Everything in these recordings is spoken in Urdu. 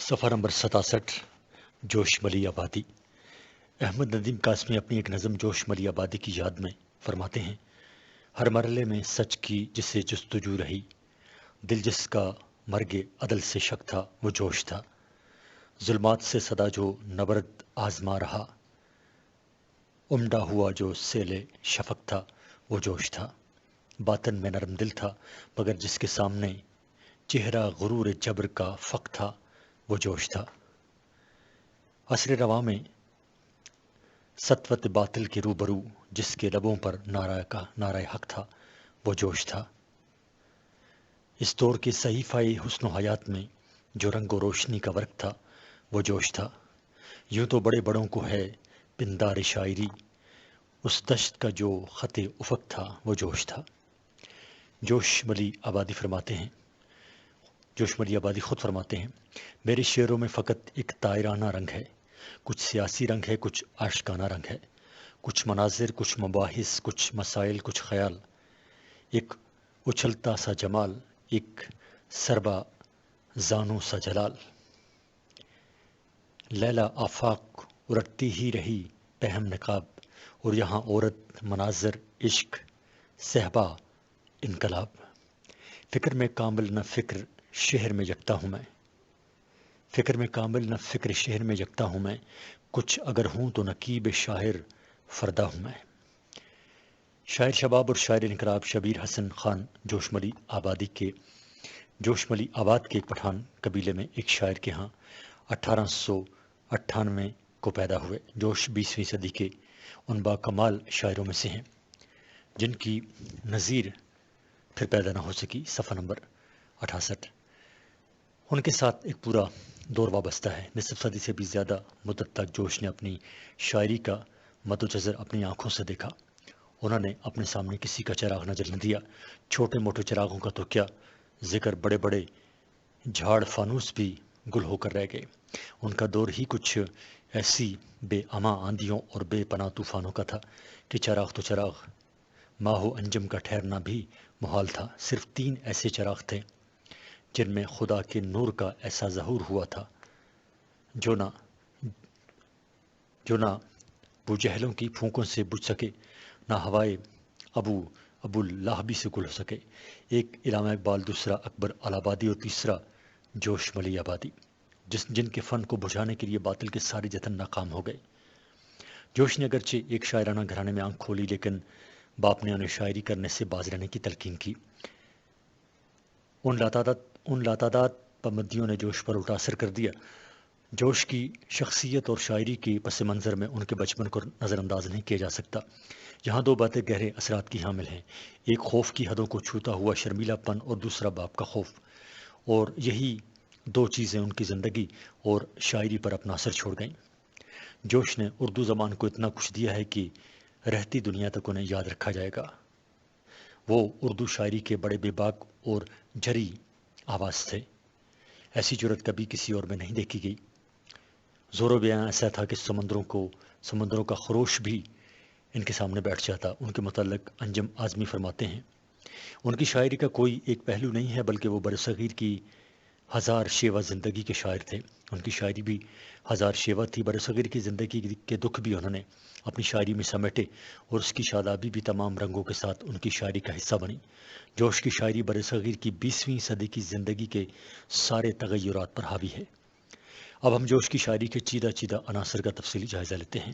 صفحہ نمبر 67 جوش ملی آبادی۔ احمد ندیم قاسمی اپنی ایک نظم جوش ملی آبادی کی یاد میں فرماتے ہیں، ہر مرحلے میں سچ کی جسے جستجو رہی، دل جس کا مرگ عدل سے شک تھا وہ جوش تھا، ظلمات سے صدا جو نبرد آزما رہا، عمدہ ہوا جو سیل شفق تھا وہ جوش تھا، باطن میں نرم دل تھا مگر جس کے سامنے چہرہ غرور جبر کا فق تھا وہ جوش تھا، عصر رواں میں سطوت باطل کے روبرو جس کے لبوں پر نعرہ حق تھا وہ جوش تھا، اس دور کے صحیفہ حسن و حیات میں جو رنگ و روشنی کا ورق تھا وہ جوش تھا، یوں تو بڑے بڑوں کو ہے پندار شاعری، اس دشت کا جو خط افق تھا وہ جوش تھا۔ جوش ملی آبادی خود فرماتے ہیں، میرے شعروں میں فقط ایک طائرانہ رنگ ہے، کچھ سیاسی رنگ ہے، کچھ عاشقانہ رنگ ہے، کچھ مناظر، کچھ مباحث، کچھ مسائل، کچھ خیال، ایک اچھلتا سا جمال، ایک سربا زانو سا جلال، لیلا آفاق الٹتی ہی رہی پہم نقاب، اور یہاں عورت، مناظر، عشق، صحبا، انقلاب، فکر میں کامل نہ فکر شہر میں یکتا ہوں میں، فکر میں کامل نہ فکر شہر میں یکتا ہوں میں، کچھ اگر ہوں تو نقیب شاعر فردا ہوں میں۔ شاعر شباب اور شاعر انقلاب شبیر حسن خان جوش ملی آباد کے ایک پٹھان قبیلے میں ایک شاعر کے ہاں 1898 کو پیدا ہوئے۔ جوش 20ویں صدی کے ان با کمال شاعروں میں سے ہیں جن کی نظیر پھر پیدا نہ ہو سکی۔ صفحہ نمبر 68۔ ان کے ساتھ ایک پورا دور وابستہ ہے۔ نصف صدی سے بھی زیادہ مدت تک جوش نے اپنی شاعری کا مد و جزر اپنی آنکھوں سے دیکھا۔ انہوں نے اپنے سامنے کسی کا چراغ نہ جلنے دیا، چھوٹے موٹے چراغوں کا تو کیا ذکر، بڑے بڑے جھاڑ فانوس بھی گل ہو کر رہ گئے۔ ان کا دور ہی کچھ ایسی بے اما آندھیوں اور بے پناہ طوفانوں کا تھا کہ چراغ تو چراغ، ماہ و انجم کا ٹھہرنا بھی محال تھا۔ صرف 3 ایسے چراغ تھے جن میں خدا کے نور کا ایسا ظہور ہوا تھا جو نہ بوجہلوں کی پھونکوں سے بجھ سکے، نہ ہوائے ابو لہبی سے گل ہو سکے۔ ایک علامہ اقبال، دوسرا اکبر الہآبادی اور تیسرا جوش ملی آبادی، جن کے فن کو بجھانے کے لیے باطل کے سارے جتن ناکام ہو گئے۔ جوش نے اگرچہ ایک شاعرانہ گھرانے میں آنکھ کھولی، لیکن باپ نے انہیں شاعری کرنے سے باز رہنے کی تلقین کی۔ ان لاتعداد پابندیوں نے جوش پر الٹا اثر کر دیا۔ جوش کی شخصیت اور شاعری کے پس منظر میں ان کے بچپن کو نظر انداز نہیں کیا جا سکتا۔ یہاں 2 باتیں گہرے اثرات کی حامل ہیں، ایک خوف کی حدوں کو چھوتا ہوا شرمیلا پن اور دوسرا باپ کا خوف، اور یہی 2 چیزیں ان کی زندگی اور شاعری پر اپنا اثر چھوڑ گئیں۔ جوش نے اردو زبان کو اتنا کچھ دیا ہے کہ رہتی دنیا تک انہیں یاد رکھا جائے گا۔ وہ اردو شاعری کے بڑے بے باک اور جری آواز تھے، ایسی جرت کبھی کسی اور میں نہیں دیکھی گئی۔ زور و بیاں ایسا تھا کہ سمندروں کا خروش بھی ان کے سامنے بیٹھ جاتا۔ ان کے متعلق انجم اعظمی فرماتے ہیں، ان کی شاعری کا کوئی ایک پہلو نہیں ہے بلکہ وہ برصغیر کی 1000 شیوہ زندگی کے شاعر تھے۔ ان کی شاعری بھی 1000 شیوہ تھی۔ برصغیر کی زندگی کے دکھ بھی انہوں نے اپنی شاعری میں سمیٹے اور اس کی شادابی بھی تمام رنگوں کے ساتھ ان کی شاعری کا حصہ بنی۔ جوش کی شاعری برصغیر کی 20ویں صدی کی زندگی کے سارے تغیرات پر حاوی ہے۔ اب ہم جوش کی شاعری کے چیدہ عناصر کا تفصیلی جائزہ لیتے ہیں۔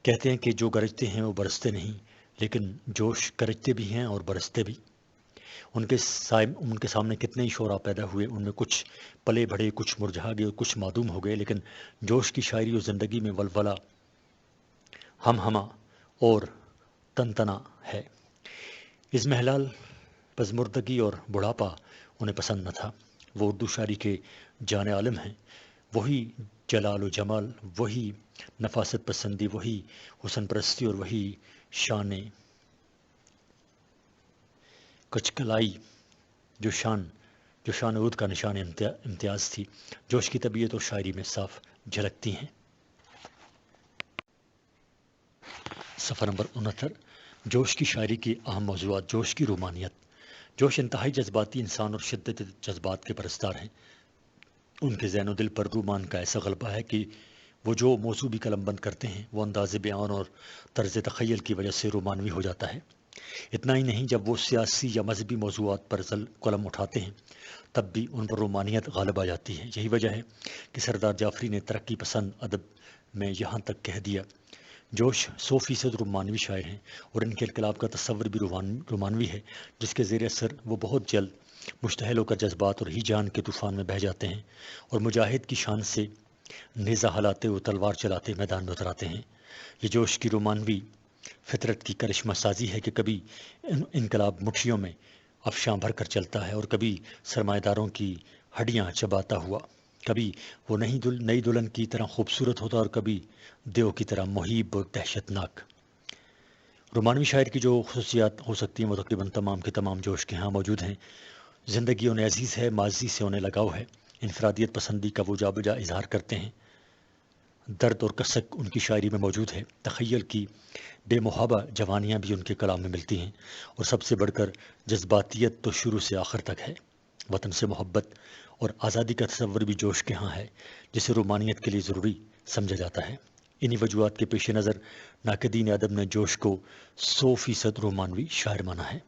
کہتے ہیں کہ جو گرجتے ہیں وہ برستے نہیں، لیکن جوش گرجتے بھی ہیں اور برستے بھی۔ ان کے سامنے کتنے ہی شعراء پیدا ہوئے، ان میں کچھ پلے بڑھے، کچھ مرجھا گئے اور کچھ معدوم ہو گئے، لیکن جوش کی شاعری اور زندگی میں ولولہ، ہم اور تنتنا ہے۔ ازمہلال، پژمردگی اور بڑھاپا انہیں پسند نہ تھا۔ وہ اردو شاعری کے جان عالم ہیں، وہی جلال و جمال، وہی نفاست پسندی، وہی حسن پرستی اور وہی شان کچکلائی جو شان عود کا نشان امتیاز تھی، جوش کی طبیعت اور شاعری میں صاف جھلکتی ہیں۔ صفحہ نمبر 69۔ جوش کی شاعری کی اہم موضوعات۔ جوش کی رومانیت۔ جوش انتہائی جذباتی انسان اور شدت جذبات کے پرستار ہیں۔ ان کے ذہن و دل پر رومان کا ایسا غلبہ ہے کہ وہ جو موضوع بھی قلم بند کرتے ہیں وہ انداز بیان اور طرز تخیل کی وجہ سے رومانوی ہو جاتا ہے۔ اتنا ہی نہیں، جب وہ سیاسی یا مذہبی موضوعات پر قلم اٹھاتے ہیں تب بھی ان پر رومانیت غالب آ جاتی ہے۔ یہی وجہ ہے کہ سردار جعفری نے ترقی پسند ادب میں یہاں تک کہہ دیا، جوش 100% رومانوی شاعر ہیں، اور ان کے انقلاب کا تصور بھی رومانوی ہے، جس کے زیر اثر وہ بہت جلد مشتعل ہو کر جذبات اور ہیجان کے طوفان میں بہہ جاتے ہیں اور مجاہد کی شان سے نیزہ ہلاتے و تلوار چلاتے میدان میں اتراتے ہیں۔ یہ جوش کی رومانوی فطرت کی کرشمہ سازی ہے کہ کبھی انقلاب مٹھیوں میں افشاں بھر کر چلتا ہے اور کبھی سرمایہ داروں کی ہڈیاں چباتا ہوا، کبھی وہ نئی دلہن کی طرح خوبصورت ہوتا اور کبھی دیو کی طرح مہیب اور دہشت ناک۔ رومانوی شاعر کی جو خصوصیات ہو سکتی ہیں وہ تقریباً تمام کے تمام جوش کے ہاں موجود ہیں۔ زندگی انہیں عزیز ہے، ماضی سے انہیں لگاؤ ہے، انفرادیت پسندی کا وہ جا بجا اظہار کرتے ہیں، درد اور کسک ان کی شاعری میں موجود ہے، تخیل کی بے محابہ جوانیاں بھی ان کے کلام میں ملتی ہیں، اور سب سے بڑھ کر جذباتیت تو شروع سے آخر تک ہے۔ وطن سے محبت اور آزادی کا تصور بھی جوش کے ہاں ہے، جسے رومانیت کے لیے ضروری سمجھا جاتا ہے۔ انہی وجوہات کے پیش نظر ناقدین ادب نے جوش کو 100% رومانوی شاعر مانا ہے۔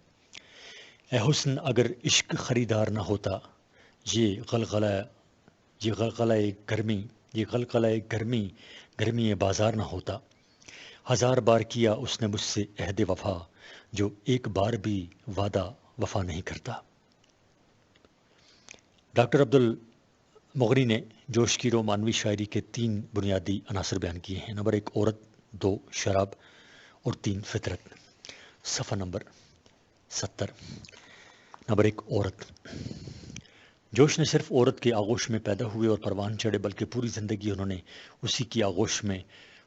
اے حسن اگر عشق خریدار نہ ہوتا، یہ غلغلہ گرمی بازار نہ ہوتا، ہزار بار کیا اس نے مجھ سے عہد وفا، جو ایک بار بھی وعدہ وفا نہیں کرتا۔ ڈاکٹر عبد المغنی نے جوش کی رومانوی شاعری کے 3 بنیادی عناصر بیان کیے ہیں۔ نمبر 1 عورت، 2 شراب اور 3 فطرت۔ صفحہ نمبر 70۔ نمبر 1 عورت۔ جوش نے صرف عورت کے آغوش میں پیدا ہوئے اور پروان چڑھے، بلکہ پوری زندگی انہوں نے اسی کی آغوش میں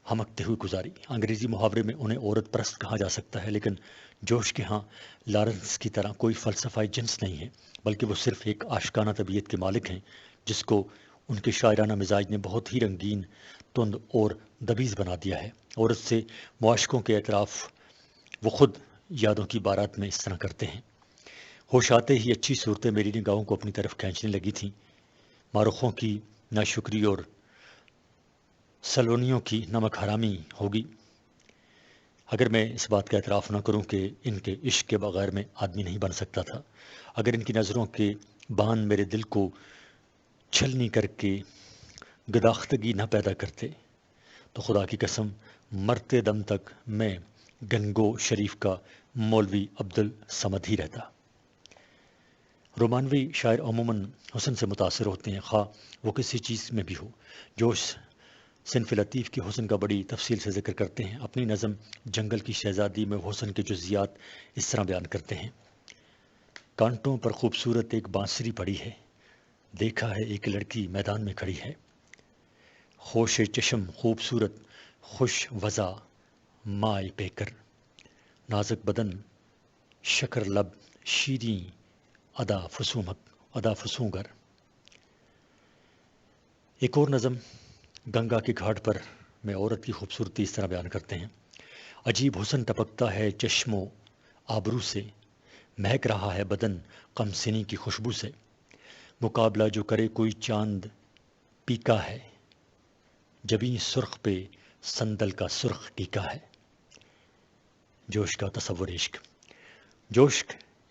ہمکتے ہوئے گزاری۔ انگریزی محاورے میں انہیں عورت پرست کہا جا سکتا ہے، لیکن جوش کے ہاں لارنس کی طرح کوئی فلسفہ جنس نہیں ہے، بلکہ وہ صرف ایک عاشقانہ طبیعت کے مالک ہیں، جس کو ان کے شاعرانہ مزاج نے بہت ہی رنگین، تند اور دبیز بنا دیا ہے۔ عورت سے معاشقوں کے اعتراف وہ خود یادوں کی بارات میں اس طرح کرتے ہیں: ہوش آتے ہی اچھی صورتیں میری نگاہوں کو اپنی طرف کھینچنے لگی تھیں، مارخوں کی ناشکری اور سلونیوں کی نمک حرامی ہوگی، اگر میں اس بات کا اعتراف نہ کروں کہ ان کے عشق کے بغیر میں آدمی نہیں بن سکتا تھا، اگر ان کی نظروں کے بان میرے دل کو چھلنی کر کے گداختگی نہ پیدا کرتے، تو خدا کی قسم مرتے دم تک میں گنگو شریف کا مولوی عبدالصمد ہی رہتا۔ رومانوی شاعر عموماً حسن سے متاثر ہوتے ہیں، خواہ وہ کسی چیز میں بھی ہو۔ جوش صنف لطیف کے حسن کا بڑی تفصیل سے ذکر کرتے ہیں۔ اپنی نظم جنگل کی شہزادی میں حسن کے جزیات اس طرح بیان کرتے ہیں: کانٹوں پر خوبصورت ایک بانسری پڑی ہے، دیکھا ہے ایک لڑکی میدان میں کھڑی ہے، خوش چشم خوبصورت خوش وضع مائے پیکر، نازک بدن شکر لب شیریں ادا فسونگر۔ ایک اور نظم گنگا کے گھاٹ پر میں عورت کی خوبصورتی اس طرح بیان کرتے ہیں: عجیب حسن ٹپکتا ہے چشم و آبرو سے، مہک رہا ہے بدن کم سنی کی خوشبو سے، مقابلہ جو کرے کوئی چاند پیکا ہے، جبیں سرخ پہ سندل کا سرخ ٹیکا ہے۔ جوش کا تصور عشق۔ جوش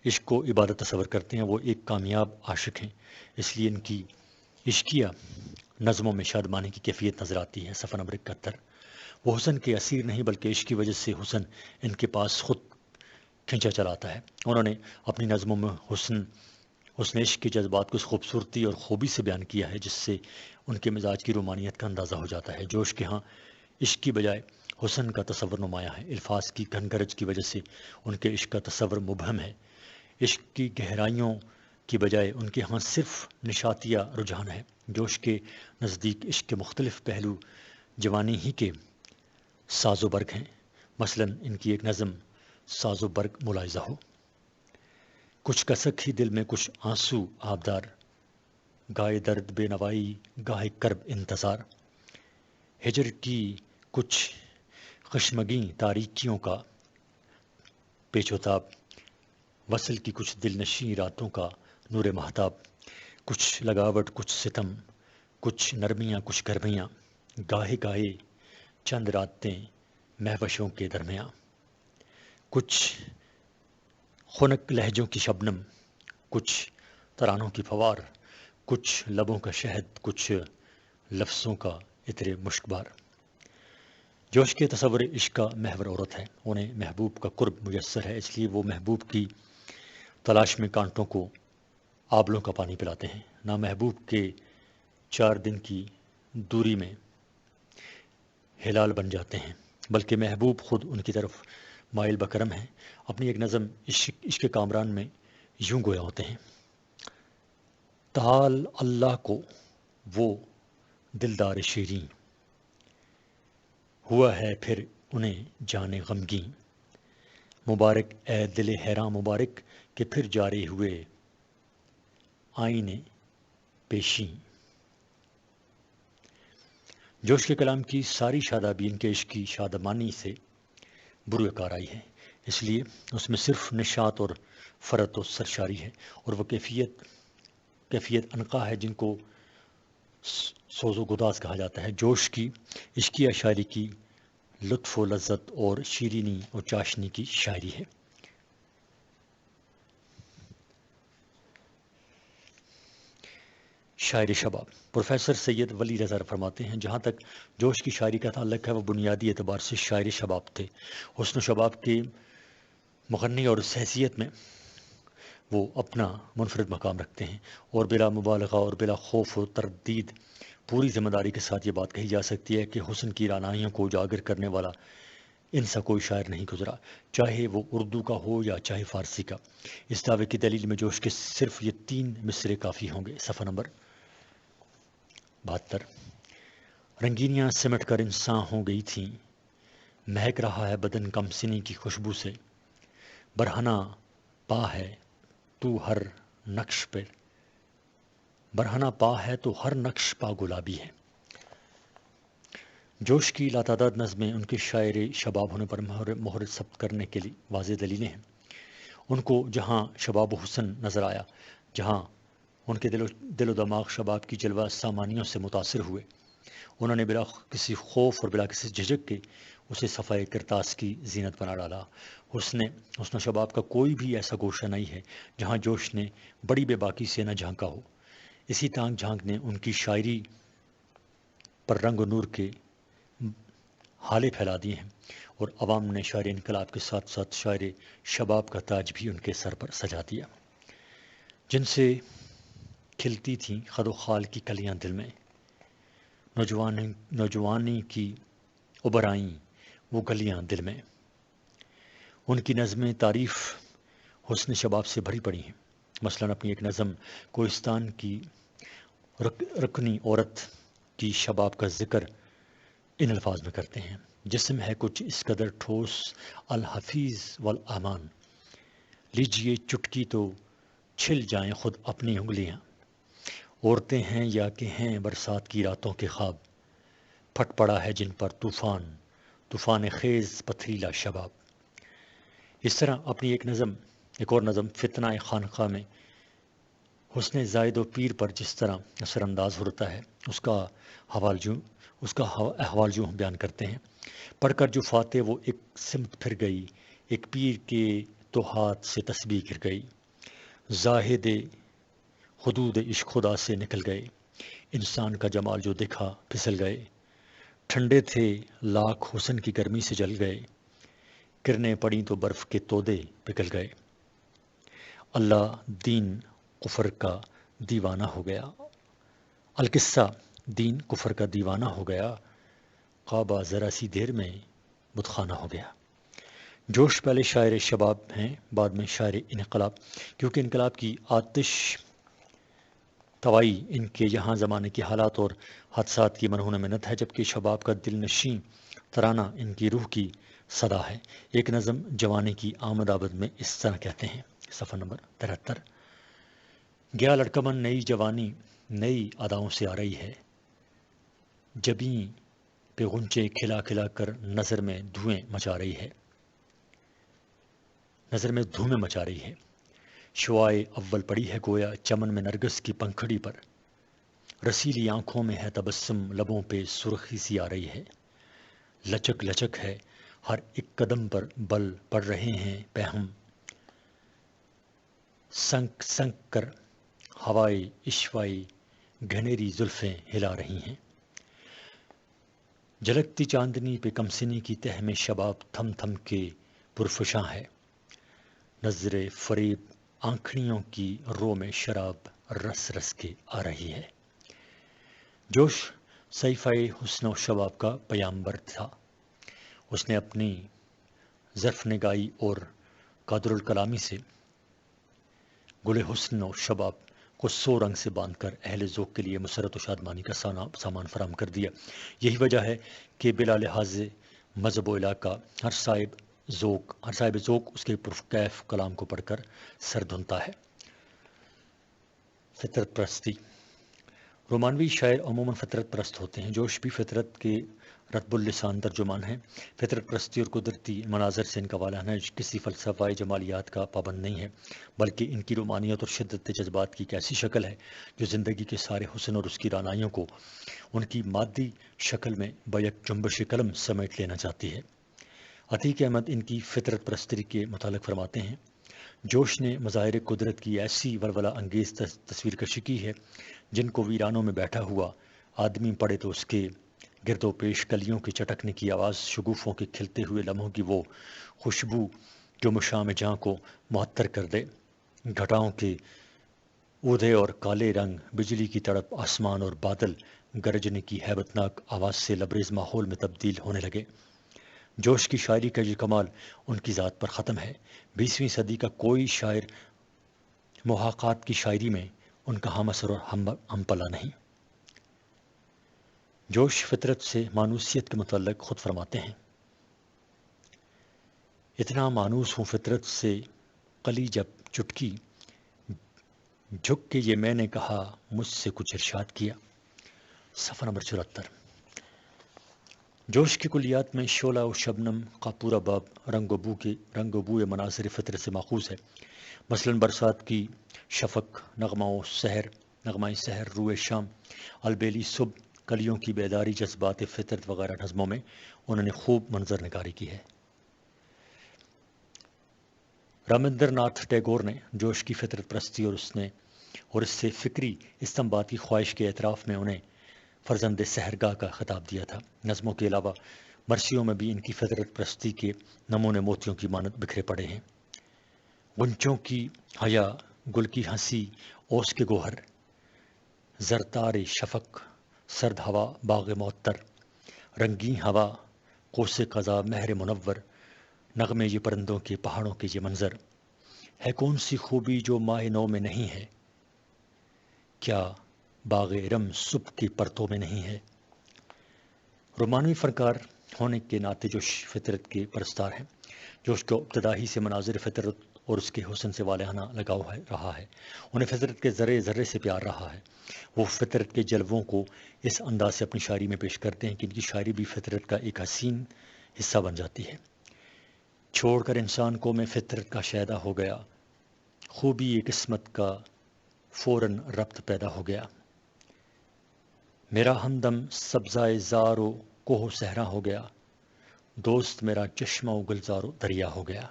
عشق کو عبادت تصور کرتے ہیں، وہ ایک کامیاب عاشق ہیں، اس لیے ان کی عشقیہ نظموں میں شادمانی کی کیفیت نظر آتی ہے۔ صفحہ نمبر 71۔ وہ حسن کے اسیر نہیں، بلکہ عشق کی وجہ سے حسن ان کے پاس خود کھینچا چلاتا ہے۔ انہوں نے اپنی نظموں میں حسن عشق کے جذبات کو خوبصورتی اور خوبی سے بیان کیا ہے، جس سے ان کے مزاج کی رومانیت کا اندازہ ہو جاتا ہے۔ جوش کے ہاں عشق کی بجائے حسن کا تصور نمایاں ہے۔ الفاظ کی گھن گرج کی وجہ سے ان کے عشق کا تصور مبہم ہے۔ عشق کی گہرائیوں کی بجائے ان کے ہاں صرف نشاطیہ رجحان ہے۔ جوش کے نزدیک عشق کے مختلف پہلو جوانی ہی کے ساز و برگ ہیں۔ مثلاً ان کی ایک نظم ساز و برگ ملاحظہ ہو: کچھ کسک ہی دل میں کچھ آنسو آبدار، گائے درد بے نوائی گاہے کرب انتظار، ہجر کی کچھ خشمگیں تاریکیوں کا پیچ و تاب، وصل کی کچھ دل نشیں راتوں کا نور مہتاب، کچھ لگاوٹ کچھ ستم، کچھ نرمیاں کچھ گرمیاں، گاہے گاہے چند راتیں مہوشوں کے درمیاں، کچھ خنک لہجوں کی شبنم، کچھ ترانوں کی فوار، کچھ لبوں کا شہد، کچھ لفظوں کا عطر مشکبار۔ جوش کے تصور عشق کا محور عورت ہے، انہیں محبوب کا قرب میسر ہے، اس لیے وہ محبوب کی تلاش میں کانٹوں کو آبلوں کا پانی پلاتے ہیں، نہ محبوب کے 4 دن کی دوری میں ہلال بن جاتے ہیں، بلکہ محبوب خود ان کی طرف مائل بکرم ہیں۔ اپنی ایک نظم عشق کامران میں یوں گویا ہوتے ہیں: تعال اللہ کو وہ دلدار شیریں، ہوا ہے پھر انہیں جانے غمگین، مبارک اے دل حیراں مبارک کہ پھر جاری ہوئے آئینے پیشیں۔ جوش کے کلام کی ساری شادابی ان کے عشق کی شادمانی سے بروئے آئی ہے، اس لیے اس میں صرف نشاط اور فرت و سرشاری ہے، اور وہ کیفیت انقا ہے جن کو سوز و گداز کہا جاتا ہے۔ جوش کی عشقی شاعری کی لطف و لذت اور شیرینی اور چاشنی کی شاعری ہے۔ شاعر شباب پروفیسر سید ولی رضا فرماتے ہیں، جہاں تک جوش کی شاعری کا تعلق ہے وہ بنیادی اعتبار سے شاعر شباب تھے۔ حسن و شباب کے مغنی اور اس حیثیت میں وہ اپنا منفرد مقام رکھتے ہیں، اور بلا مبالغہ اور بلا خوف و تردید پوری ذمہ داری کے ساتھ یہ بات کہی جا سکتی ہے کہ حسن کی رعنائیوں کو اجاگر کرنے والا ان سا کوئی شاعر نہیں گزرا، چاہے وہ اردو کا ہو یا چاہے فارسی کا۔ اس دعوے کی دلیل میں جوش کے صرف یہ 3 مصرے کافی ہوں گے۔ صفحہ نمبر 72۔ رنگینیاں سمٹ کر انساں ہو گئی تھیں، مہک رہا ہے بدن کم سنی کی خوشبو سے، برہنہ پا ہے تو ہر نقش پر، برہنہ پا ہے تو ہر نقش پا گلابی ہے۔ جوش کی لاتعداد نظمیں ان کے شاعر شباب ہونے پر مہر ثبت کرنے کے لیے واضح دلیلیں ہیں۔ ان کو جہاں شباب و حسن نظر آیا، جہاں ان کے دل و دماغ شباب کی جلوہ سامانیوں سے متاثر ہوئے، انہوں نے بلا کسی خوف اور بلا کسی جھجک کے اسے صفحہ کرتاس کی زینت بنا ڈالا۔ حسن و شباب کا کوئی بھی ایسا گوشہ نہیں ہے جہاں جوش نے بڑی بے باکی سے نہ جھانکا ہو۔ اسی تانگ جھانک نے ان کی شاعری پر رنگ و نور کے ہالے پھیلا دیے ہیں، اور عوام نے شاعر انقلاب کے ساتھ ساتھ شاعر شباب کا تاج بھی ان کے سر پر سجا دیا۔ جن سے کھلتی تھیں خد و خال کی کلیاں دل میں، نوجوانی کی ابر آئیں وہ گلیاں دل میں، ان کی نظمیں تعریف حسن شباب سے بھری پڑی ہیں۔ مثلاً اپنی ایک نظم کوہستان کی رکنی عورت کی شباب کا ذکر ان الفاظ میں کرتے ہیں: جسم ہے کچھ اس قدر ٹھوس الحفیظ والامان، لیجئے چٹکی تو چھل جائیں خود اپنی انگلیاں، عورتیں ہیں یا کہ ہیں برسات کی راتوں کے خواب، پھٹ پڑا ہے جن پر طوفان خیز پتھریلا شباب۔ اس طرح اپنی ایک اور نظم فتنہ خانقاہ میں حسن زائد و پیر پر جس طرح اثر انداز ہوتا ہے، اس کا احوال جو ہم بیان کرتے ہیں: پڑھ کر جو فاتح وہ ایک سمت پھر گئی، ایک پیر کے تو ہاتھ سے تسبیح گر گئی، زاہد حدود عشق خدا سے نکل گئے، انسان کا جمال جو دکھا پھسل گئے، ٹھنڈے تھے لاکھ حسن کی گرمی سے جل گئے، کرنیں پڑیں تو برف کے تودے پگھل گئے، اللہ دین کفر کا دیوانہ ہو گیا، القصہ دین کفر کا دیوانہ ہو گیا، کعبہ ذرا سی دیر میں بت خانہ ہو گیا۔ جوش پہلے شاعر شباب ہیں، بعد میں شاعر انقلاب، کیونکہ انقلاب کی آتش توائی ان کے یہاں زمانے کے حالات اور حادثات کی مرہون منت ہے، جبکہ شباب کا دل نشیں ترانہ ان کی روح کی صدا ہے۔ ایک نظم جوانی کی آمد آمد میں اس طرح کہتے ہیں: صفحہ نمبر 73۔ گیا لڑکمن نئی جوانی نئی اداؤں سے آ رہی ہے، جبیں پہ غنچے کھلا کھلا کر نظر میں دھوئیں مچا رہی ہے، شعائے اول پڑی ہے گویا چمن میں نرگس کی پنکھڑی پر، رسیلی آنکھوں میں ہے تبسم، لبوں پہ سرخی سی آ رہی ہے، لچک لچک ہے ہر ایک قدم پر، بل پڑ رہے ہیں پہم، سنک سنک کر ہوائے عشوائی گھنیری زلفیں ہلا رہی ہیں، جھلکتی چاندنی پہ کمسنی کی تہ میں شباب تھم تھم کے پرفشاں ہے، نظر فریب آنکھڑیوں کی رو میں شراب رس رس کے آ رہی ہے۔ جوش صحیفہ حسن و شباب کا پیامبر تھا، اس نے اپنی ظرف نگاہی اور قادر الکلامی سے گل حسن و شباب کو 100 رنگ سے باندھ کر اہل ذوق کے لیے مسرت و شادمانی کا سامان فراہم کر دیا۔ یہی وجہ ہے کہ بلا لحاظ مذہب و علاقہ ہر صاحب ذوق اس کے پرکیف کلام کو پڑھ کر سر دھنتا ہے۔ فطرت پرستی۔ رومانوی شاعر عموماً فطرت پرست ہوتے ہیں، جوش بھی فطرت کے رتب اللسان ترجمان ہیں۔ فطرت پرستی اور قدرتی مناظر سے ان کا والہانہ کسی فلسفہ جمالیات کا پابند نہیں ہے، بلکہ ان کی رومانیت اور شدت جذبات کی ایک ایسی شکل ہے جو زندگی کے سارے حسن اور اس کی رعنائیوں کو ان کی مادی شکل میں بیک جنبش قلم سمیٹ لینا چاہتی ہے۔ عتیق احمد ان کی فطرت پرستی کے متعلق فرماتے ہیں، جوش نے مظاہر قدرت کی ایسی ولولہ انگیز تصویر کشی کی ہے جن کو ویرانوں میں بیٹھا ہوا آدمی پڑھے تو اس کے گرد و پیش کلیوں کی چٹکنے کی آواز، شگوفوں کے کھلتے ہوئے لمحوں کی وہ خوشبو جو مشام جاں کو معطر کر دے، گھٹاؤں کے اودے اور کالے رنگ، بجلی کی تڑپ، آسمان اور بادل گرجنے کی ہیبتناک آواز سے لبریز ماحول میں تبدیل ہونے لگے۔ جوش کی شاعری کا یہ کمال ان کی ذات پر ختم ہے۔ 20ویں صدی کا کوئی شاعر محاقات کی شاعری میں ان کا ہم اثر اور ہم پلہ نہیں۔ جوش فطرت سے مانوسیت کے متعلق خود فرماتے ہیں، اتنا مانوس ہوں فطرت سے قلی جب چٹکی، جھک کے یہ میں نے کہا مجھ سے کچھ ارشاد کیا۔ صفحہ نمبر 74۔ جوش کی کلیات میں شعلہ و شبنم کا پورا باب رنگ و بوئے مناظر فطرت سے ماخوذ ہے۔ مثلاً برسات کی شفق، نغمہ سحر، روئے شام، البیلی صبح، کلیوں کی بیداری، جذبات فطرت وغیرہ نظموں میں انہوں نے خوب منظر نگاری کی ہے۔ رامندر ناتھ ٹیگور نے جوش کی فطرت پرستی اور اس سے فکری استنباط کی خواہش کے اعتراف میں انہیں فرزند سحرگاہ کا خطاب دیا تھا۔ نظموں کے علاوہ مرثیوں میں بھی ان کی فطرت پرستی کے نمونے موتیوں کی مانند بکھرے پڑے ہیں۔ غنچوں کی حیا، گل کی ہنسی، اوس کے گوہر، زرتار شفق، سرد ہوا باغ معطر، رنگین ہوا قوس قزا مہر منور، نغمے یہ پرندوں کے، پہاڑوں کے یہ منظر، ہے کون سی خوبی جو ماہ نو میں نہیں ہے، کیا باغ ارم صبح کی پرتوں میں نہیں ہے۔ رومانوی فنکار ہونے کے ناطے جوش فطرت کے پرستار ہیں۔ جوش کو ابتدائی سے مناظر فطرت اور اس کے حسن سے والہانہ لگاؤ رہا ہے، انہیں فطرت کے ذرے ذرے سے پیار رہا ہے۔ وہ فطرت کے جلووں کو اس انداز سے اپنی شاعری میں پیش کرتے ہیں کہ ان کی شاعری بھی فطرت کا ایک حسین حصہ بن جاتی ہے۔ چھوڑ کر انسان کو میں فطرت کا شیدا ہو گیا، خوبی ایک قسمت کا فوراً ربط پیدا ہو گیا، میرا ہمدم سبزائے زار و کوہ و صحرا ہو گیا، دوست میرا چشمہ و گلزار و دریا ہو گیا۔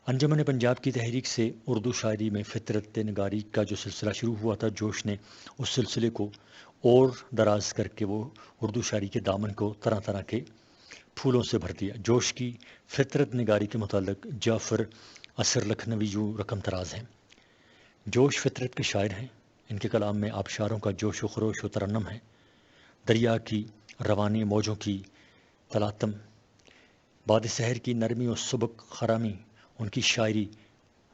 انجمن پنجاب کی تحریک سے اردو شاعری میں فطرت نگاری کا جو سلسلہ شروع ہوا تھا، جوش نے اس سلسلے کو اور دراز کر کے وہ اردو شاعری کے دامن کو طرح طرح کے پھولوں سے بھر دیا۔ جوش کی فطرت نگاری کے متعلق جعفر اثر لکھنوی یوں رقم تراز ہیں، جوش فطرت کے شاعر ہیں، ان کے کلام میں آبشاروں کا جوش و خروش و ترنم ہے، دریا کی روانی، موجوں کی تلاطم، باد سحر کی نرمی و سبک خرامی۔ ان کی شاعری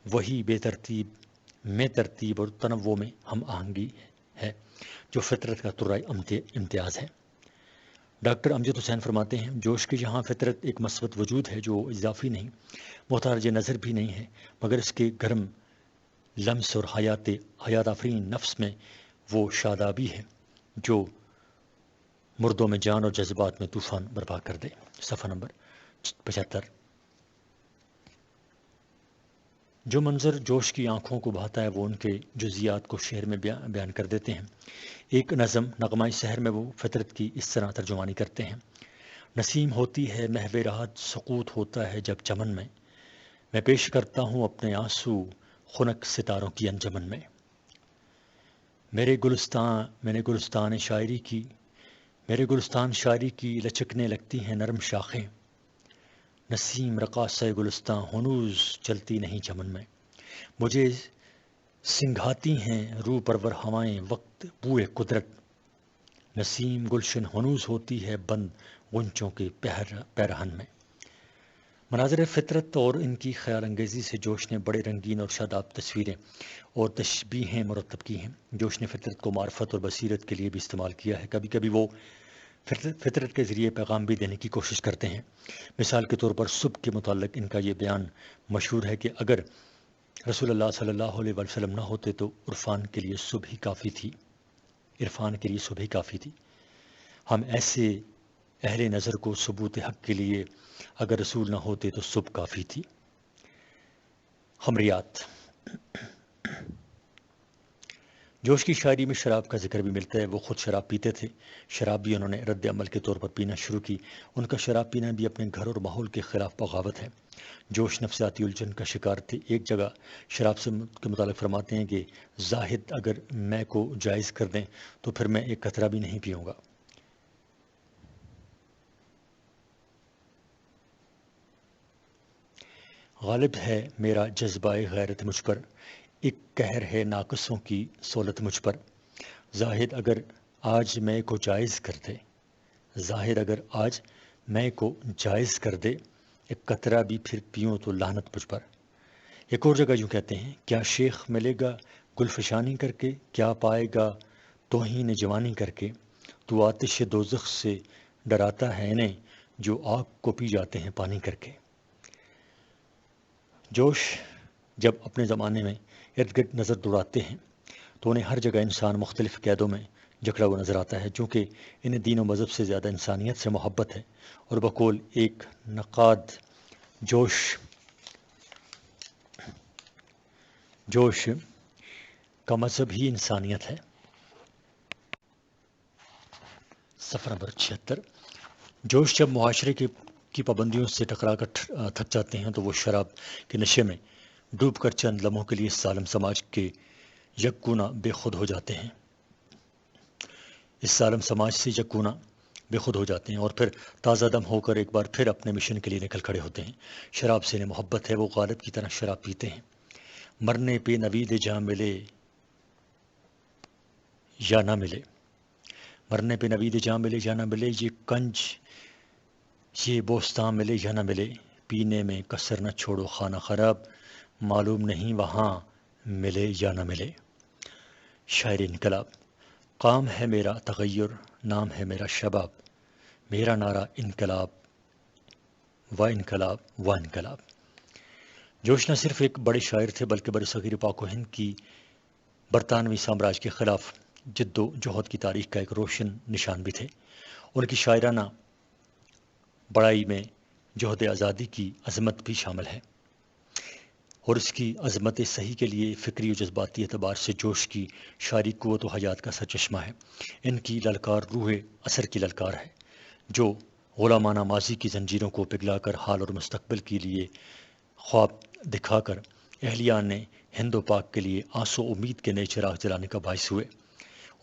وہی بے ترتیب میں ترتیب اور تنوع میں ہم آہنگی ہے جو فطرت کا ترائے امتیاز ہے۔ ڈاکٹر امجد حسین فرماتے ہیں، جوش کے یہاں فطرت ایک مثبت وجود ہے جو اضافی نہیں، محتاج نظر بھی نہیں ہے، مگر اس کے گرم لمس اور حیات آفرین نفس میں وہ شادابی ہے جو مردوں میں جان اور جذبات میں طوفان برپا کر دے۔ صفحہ نمبر 75۔ جو منظر جوش کی آنکھوں کو بھاتا ہے وہ ان کے جزیات کو شعر میں بیان کر دیتے ہیں۔ ایک نظم نغمۂ سحر میں وہ فطرت کی اس طرح ترجمانی کرتے ہیں: نسیم ہوتی ہے محو راحت، سقوط ہوتا ہے جب چمن میں پیش کرتا ہوں اپنے آنسو خنک ستاروں کی انجمن میں۔ میرے گلستان شاعری کی لچکنے لگتی ہیں نرم شاخیں، نسیم رقاصۂ گلستاں ہنوز چلتی نہیں چمن میں۔ مجھے سنگھاتی ہیں روح پرور ہوائیں وقت بوئے قدرت، نسیم گلشن ہنوز ہوتی ہے بند غنچوں کے پیرہن میں۔ مناظر فطرت اور ان کی خیال انگیزی سے جوش نے بڑے رنگین اور شاداب تصویریں اور تشبیہیں مرتب کی ہیں۔ جوش نے فطرت کو معرفت اور بصیرت کے لیے بھی استعمال کیا ہے۔ کبھی کبھی وہ فطرت کے ذریعے پیغام بھی دینے کی کوشش کرتے ہیں۔ مثال کے طور پر صبح کے متعلق ان کا یہ بیان مشہور ہے کہ اگر رسول اللہ صلی اللہ علیہ وسلم نہ ہوتے تو عرفان کے لیے صبح ہی کافی تھی۔ ہم ایسے اہل نظر کو ثبوت حق کے لیے اگر رسول نہ ہوتے تو صبح کافی تھی۔ خمریات۔ جوش کی شاعری میں شراب کا ذکر بھی ملتا ہے۔ وہ خود شراب پیتے تھے، شراب بھی انہوں نے رد عمل کے طور پر پینا شروع کی۔ ان کا شراب پینا بھی اپنے گھر اور ماحول کے خلاف بغاوت ہے۔ جوش نفسیاتی الجھن کا شکار تھے۔ ایک جگہ شراب کے متعلق فرماتے ہیں کہ زاہد اگر میں کو جائز کر دیں تو پھر میں ایک قطرہ بھی نہیں پیوں گا۔ غالب ہے میرا جذبہ غیرت مجھ پر، ایک قہر ہے ناقصوں کی سہولت مجھ پر۔ زاہد اگر آج میں کو جائز کر دے ایک قطرہ بھی پھر پیوں تو لعنت مجھ پر۔ ایک اور جگہ یوں کہتے ہیں: کیا شیخ ملے گا گل فشانی کر کے، کیا پائے گا توہین جوانی کر کے، تو آتش دوزخ سے ڈراتا ہے انہیں جو آگ کو پی جاتے ہیں پانی کر کے۔ جوش جب اپنے زمانے میں ارد گرد نظر دوڑاتے ہیں تو انہیں ہر جگہ انسان مختلف قیدوں میں جکڑا ہوا نظر آتا ہے، چونکہ انہیں دین و مذہب سے زیادہ انسانیت سے محبت ہے، اور بقول ایک نقاد جوش کا مذہب ہی انسانیت ہے۔ صفحہ نمبر 76۔ جوش جب معاشرے کی پابندیوں سے ٹکرا کر تھک جاتے ہیں تو وہ شراب کے نشے میں ڈوب کر چند لمحوں کے لیے اس ظالم سماج کے یکگنا بے خود ہو جاتے ہیں۔ اور پھر تازہ دم ہو کر ایک بار پھر اپنے مشن کے لیے نکل کھڑے ہوتے ہیں۔ شراب سے انہیں محبت ہے، وہ غالب کی طرح شراب پیتے ہیں۔ مرنے پہ نوید جاں ملے یا نہ ملے، مرنے پہ نوید جاں ملے یا نہ ملے، یہ کنج یہ بوستان ملے یا نہ ملے، پینے میں کسر نہ چھوڑو خانہ خراب، معلوم نہیں وہاں ملے یا نہ ملے۔ شاعر انقلاب۔ قام ہے میرا تغیر، نام ہے میرا شباب، میرا نعرہ انقلاب و انقلاب و انقلاب۔ جوش نہ صرف ایک بڑے شاعر تھے بلکہ برصغیر پاک و ہند کی برطانوی سامراج کے خلاف جد و جہد کی تاریخ کا ایک روشن نشان بھی تھے۔ ان کی شاعرانہ بڑائی میں جہد آزادی کی عظمت بھی شامل ہے، اور اس کی عظمت صحیح کے لیے فکری و جذباتی اعتبار سے جوش کی شاعری قوت و حیات کا سرچشمہ ہے۔ ان کی للکار روح اثر کی للکار ہے، جو غلامانہ ماضی کی زنجیروں کو پگھلا کر حال اور مستقبل کے لیے خواب دکھا کر اہلیان نے ہند و پاک کے لیے آس و امید کے نئے چراغ جلانے کا باعث ہوئے۔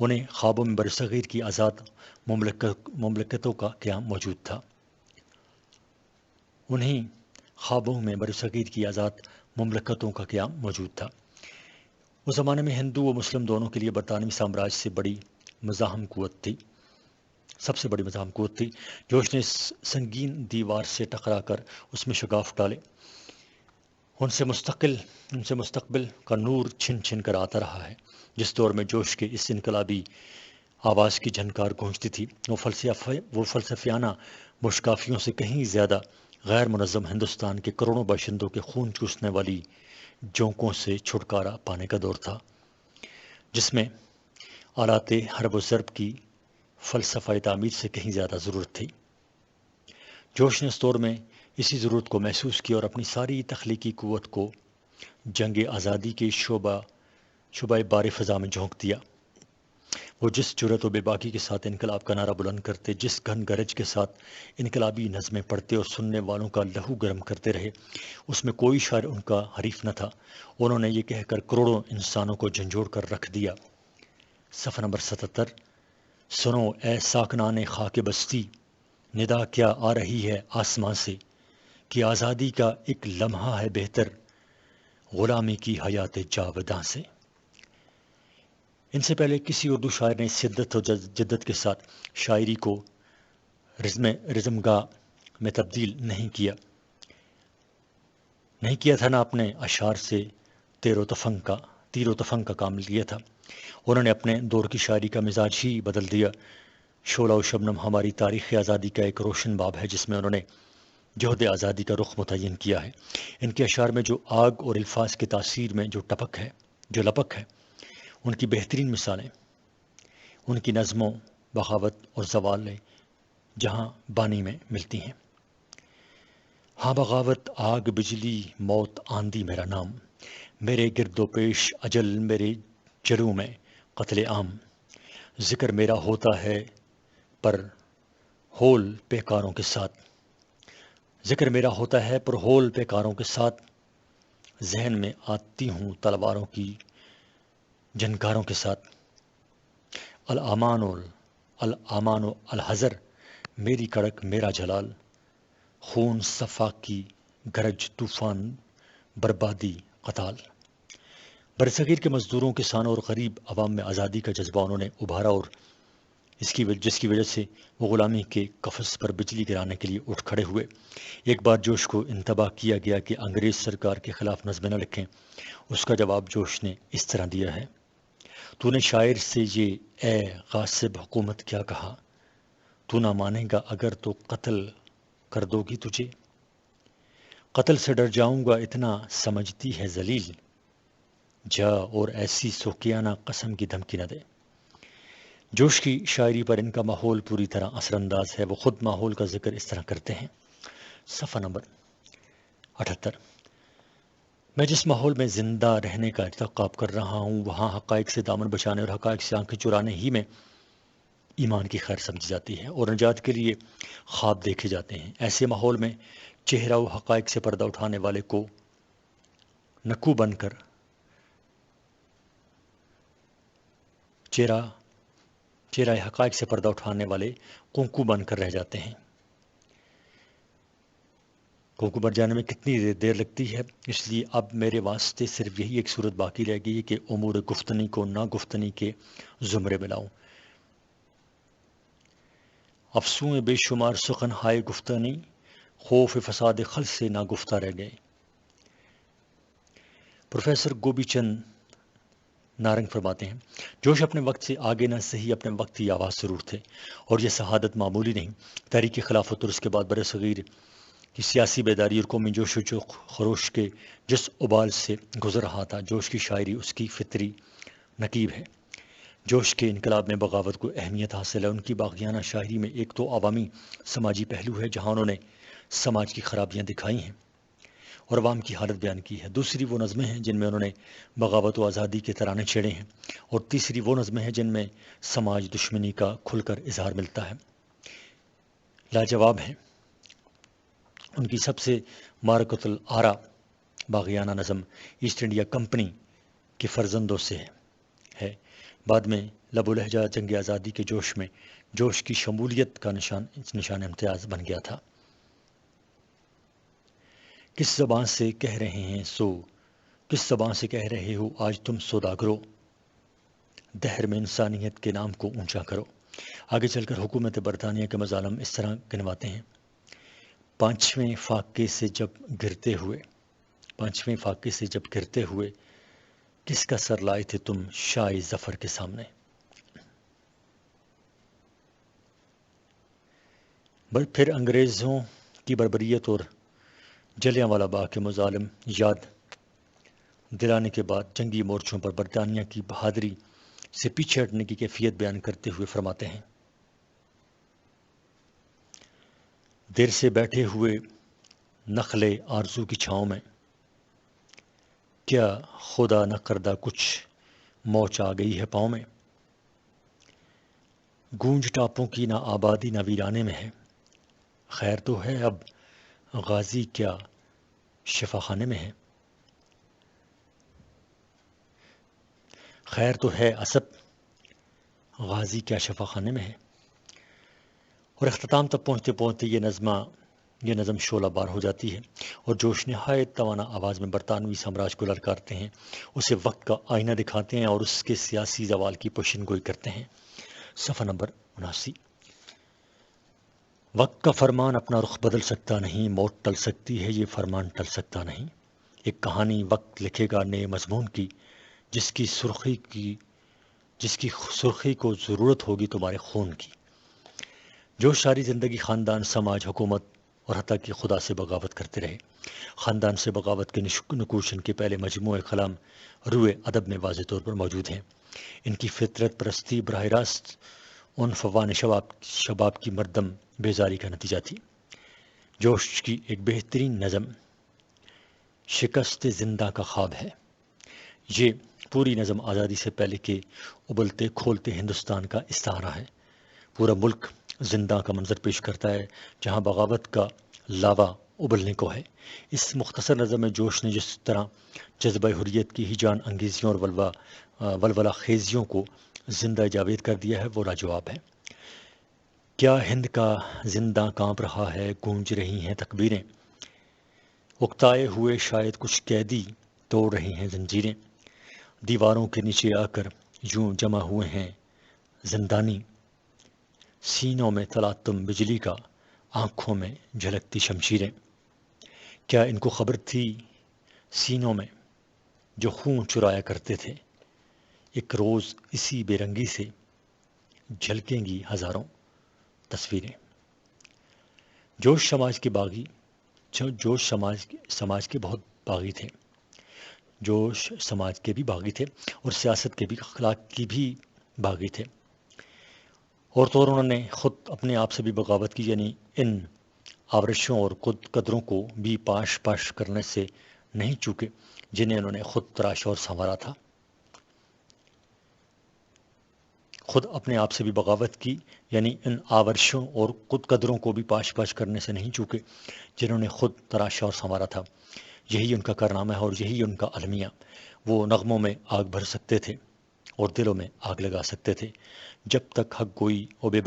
انہیں خوابوں میں برصغیر کی آزاد مملکتوں کا قیام موجود تھا۔ اس زمانے میں ہندو و مسلم دونوں کے لیے برطانوی سامراج سے بڑی مزاحم قوت تھی، سب سے بڑی مزاحم قوت تھی۔ جوش نے سنگین دیوار سے ٹکرا کر اس میں شگاف ڈالے۔ ان سے مستقبل کا نور چھن چھن کر آتا رہا ہے۔ جس دور میں جوش کے اس انقلابی آواز کی جھنکار گونجتی تھی، وہ فلسفیانہ مشکافیوں سے کہیں زیادہ غیر منظم ہندوستان کے کروڑوں باشندوں کے خون چوسنے والی جونکوں سے چھٹکارا پانے کا دور تھا، جس میں آلات حرب و ضرب کی فلسفہ تعمیر سے کہیں زیادہ ضرورت تھی۔ جوش نے اس دور میں اسی ضرورت کو محسوس کیا اور اپنی ساری تخلیقی قوت کو جنگ آزادی کے شعبہ بار فضا میں جھونک دیا۔ وہ جس جرأت و بے باکی کے ساتھ انقلاب کا نعرہ بلند کرتے، جس گھن گرج کے ساتھ انقلابی نظمیں پڑھتے اور سننے والوں کا لہو گرم کرتے رہے، اس میں کوئی شاعر ان کا حریف نہ تھا۔ انہوں نے یہ کہہ کر کروڑوں انسانوں کو جھنجھوڑ کر رکھ دیا۔ صفحہ نمبر 77۔ سنو اے ساکنان خاک بستی، ندا کیا آ رہی ہے آسمان سے، کہ آزادی کا ایک لمحہ ہے بہتر غلامی کی حیات جاوداں سے۔ ان سے پہلے کسی اردو شاعر نے شدت و جدت کے ساتھ شاعری کو رزمگاہ میں تبدیل نہیں کیا تھا، نہ اپنے اشعار سے تیر و تفنگ کا کام لیا تھا۔ انہوں نے اپنے دور کی شاعری کا مزاج ہی بدل دیا۔ شعلہ و شبنم ہماری تاریخ آزادی کا ایک روشن باب ہے، جس میں انہوں نے جہد آزادی کا رخ متعین کیا ہے۔ ان کے اشعار میں جو آگ اور الفاظ کی تاثیر میں جو لپک ہے، ان کی بہترین مثالیں ان کی نظموں بغاوت اور زوال جہاں بانی میں ملتی ہیں۔ ہاں بغاوت، آگ، بجلی، موت، آندھی میرا نام، میرے گرد و پیش اجل، میرے جڑوں میں قتل عام، ذکر میرا ہوتا ہے پر ہول پیکاروں کے ساتھ، ذہن میں آتی ہوں تلواروں کی جنکاروں کے ساتھ، الامان و الحذر، میری کڑک میرا جلال، خون صفا کی گرج، طوفان بربادی قتال۔ برصغیر کے مزدوروں، کسانوں اور غریب عوام میں آزادی کا جذبہ انہوں نے ابھارا، اور جس کی وجہ سے وہ غلامی کے قفس پر بجلی گرانے کے لیے اٹھ کھڑے ہوئے۔ ایک بار جوش کو انتباہ کیا گیا کہ انگریز سرکار کے خلاف نظمیں نہ لکھیں۔ اس کا جواب جوش نے اس طرح دیا ہے: تو نے شاعر سے یہ اے غاصب حکومت کیا کہا، تو نہ مانے گا اگر تو قتل کر دو گی تجھے، قتل سے ڈر جاؤں گا اتنا سمجھتی ہے ذلیل، جا اور ایسی سوکیانہ قسم کی دھمکی نہ دے۔ جوش کی شاعری پر ان کا ماحول پوری طرح اثر انداز ہے۔ وہ خود ماحول کا ذکر اس طرح کرتے ہیں۔ صفحہ نمبر 78۔ میں جس ماحول میں زندہ رہنے کا ارتکاب کر رہا ہوں، وہاں حقائق سے دامن بچانے اور حقائق سے آنکھیں چرانے ہی میں ایمان کی خیر سمجھی جاتی ہے اور نجات کے لیے خواب دیکھے جاتے ہیں۔ ایسے ماحول میں چہرہ و حقائق سے پردہ اٹھانے والے کو نکو بن کر چہرہ حقائق سے پردہ اٹھانے والے کنکو بن کر رہ جاتے ہیں۔ کنکو بن جانے میں کتنی دیر لگتی ہے، اس لیے اب میرے واسطے صرف یہی ایک صورت باقی رہ گئی ہے کہ امور گفتنی کو نا گفتنی کے زمرے میں لاؤں۔ افسویں بے شمار سخن ہائے گفتنی، خوف فساد خلق سے نا گفتہ رہ گئے۔ پروفیسر گوبی چند نارنگ فرماتے ہیں: جوش اپنے وقت سے آگے نہ سہی، اپنے وقت کی آواز ضرور تھے، اور یہ شہادت معمولی نہیں۔ تحریک خلافت اور اس کے بعد برصغیر کی سیاسی بیداری اور قومی جوش و خروش کے جس ابال سے گزر رہا تھا، جوش کی شاعری اس کی فطری نقیب ہے۔ جوش کے انقلاب میں بغاوت کو اہمیت حاصل ہے۔ ان کی باغیانہ شاعری میں ایک تو عوامی سماجی پہلو ہے، جہاں انہوں نے سماج کی خرابیاں دکھائی ہیں اور عوام کی حالت بیان کی ہے۔ دوسری وہ نظمیں ہیں جن میں انہوں نے بغاوت و آزادی کے ترانے چھیڑے ہیں، اور تیسری وہ نظمیں ہیں جن میں سماج دشمنی کا کھل کر اظہار ملتا ہے۔ لاجواب ہیں۔ ان کی سب سے معرکۃ الآراء باغیانہ نظم ایسٹ انڈیا کمپنی کے فرزندوں سے ہے۔ بعد میں لب و لہجہ جنگ آزادی کے جوش میں جوش کی شمولیت کا نشان امتیاز بن گیا تھا۔ کس زبان سے کہہ رہے ہو آج تم سوداگرو، دہر میں انسانیت کے نام کو اونچا کرو۔ آگے چل کر حکومت برطانیہ کے مظالم اس طرح گنواتے ہیں: پانچویں فاقے سے جب گرتے ہوئے کس کا سر لائے تھے تم شاہ ظفر کے سامنے۔ پھر انگریزوں کی بربریت اور جلیانوالہ باغ کے مظالم یاد دلانے کے بعد جنگی مورچوں پر برطانیہ کی بہادری سے پیچھے ہٹنے کی کیفیت بیان کرتے ہوئے فرماتے ہیں: دیر سے بیٹھے ہوئے نخلے آرزو کی چھاؤں میں کیا خدا نہ کردہ کچھ موچ آ گئی ہے پاؤں میں؟ گونج ٹاپوں کی نہ آبادی نہ ویرانے میں ہے، خیر تو ہے اب غازی کیا شفا خانے میں ہے؟ خیر تو ہے اسب غازی کیا شفا خانے میں ہے؟ اور اختتام تک پہنچتے پہنچتے یہ نظم شعلہ بار ہو جاتی ہے، اور جوش نہایت توانا آواز میں برطانوی سامراج کو للکارتے ہیں، اسے وقت کا آئینہ دکھاتے ہیں اور اس کے سیاسی زوال کی پیشن گوئی کرتے ہیں۔ صفحہ نمبر 79۔ وقت کا فرمان اپنا رخ بدل سکتا نہیں، موت ٹل سکتی ہے، یہ فرمان ٹل سکتا نہیں۔ ایک کہانی وقت لکھے گا نئے مضمون کی، جس کی سرخی کو ضرورت ہوگی تمہارے خون کی۔ جو ساری زندگی خاندان، سماج، حکومت اور حتیٰ کہ خدا سے بغاوت کرتے رہے، خاندان سے بغاوت کے نکوش ان کے پہلے مجموعہ کلام روئے ادب میں واضح طور پر موجود ہیں۔ ان کی فطرت پرستی براہ راست ان فوان شباب کی مردم بیزاری کا نتیجہ تھی۔ جوش کی ایک بہترین نظم شکست زندہ کا خواب ہے۔ یہ پوری نظم آزادی سے پہلے کے ابلتے کھولتے ہندوستان کا استعارہ ہے۔ پورا ملک زندہ کا منظر پیش کرتا ہے، جہاں بغاوت کا لاوا ابلنے کو ہے۔ اس مختصر نظم میں جوش نے جس طرح جذبہ حریت کی ہی جان انگیزیوں اور ولولہ خیزیوں کو زندہ جاوید کر دیا ہے، وہ لاجواب ہے۔ کیا ہند کا زندہ کانپ رہا ہے، گونج رہی ہیں تکبیریں، اکتائے ہوئے شاید کچھ قیدی توڑ رہی ہیں زنجیریں، دیواروں کے نیچے آ کر یوں جمع ہوئے ہیں زندانی، سینوں میں تلاتم بجلی کا، آنکھوں میں جھلکتی شمشیریں۔ کیا ان کو خبر تھی سینوں میں جو خون چرایا کرتے تھے، ایک روز اسی بے رنگی سے جھلکیں گی ہزاروں تصویریں۔ جوش سماج کے بہت باغی تھے، جوش سماج کے بھی باغی تھے اور سیاست کے بھی، اخلاق کی بھی باغی تھے، اور تو انہوں نے خود اپنے آپ سے بھی بغاوت کی، یعنی ان آورشوں اور قدروں کو بھی پاش کرنے سے نہیں چوکے جنہیں انہوں نے خود تراشا اور سنوارا تھا۔ خود اپنے آپ سے بھی بغاوت کی، یعنی ان آورشوں اور قدروں کو بھی پاش کرنے سے نہیں چوکے جنہوں نے خود تراشا اور سنوارا تھا۔ یہی ان کا کارنامہ ہے اور یہی ان کا المیہ۔ وہ نغموں میں آگ بھر سکتے تھے اور دلوں میں آگ لگا سکتے تھے، جب تک حق گوئی اور بے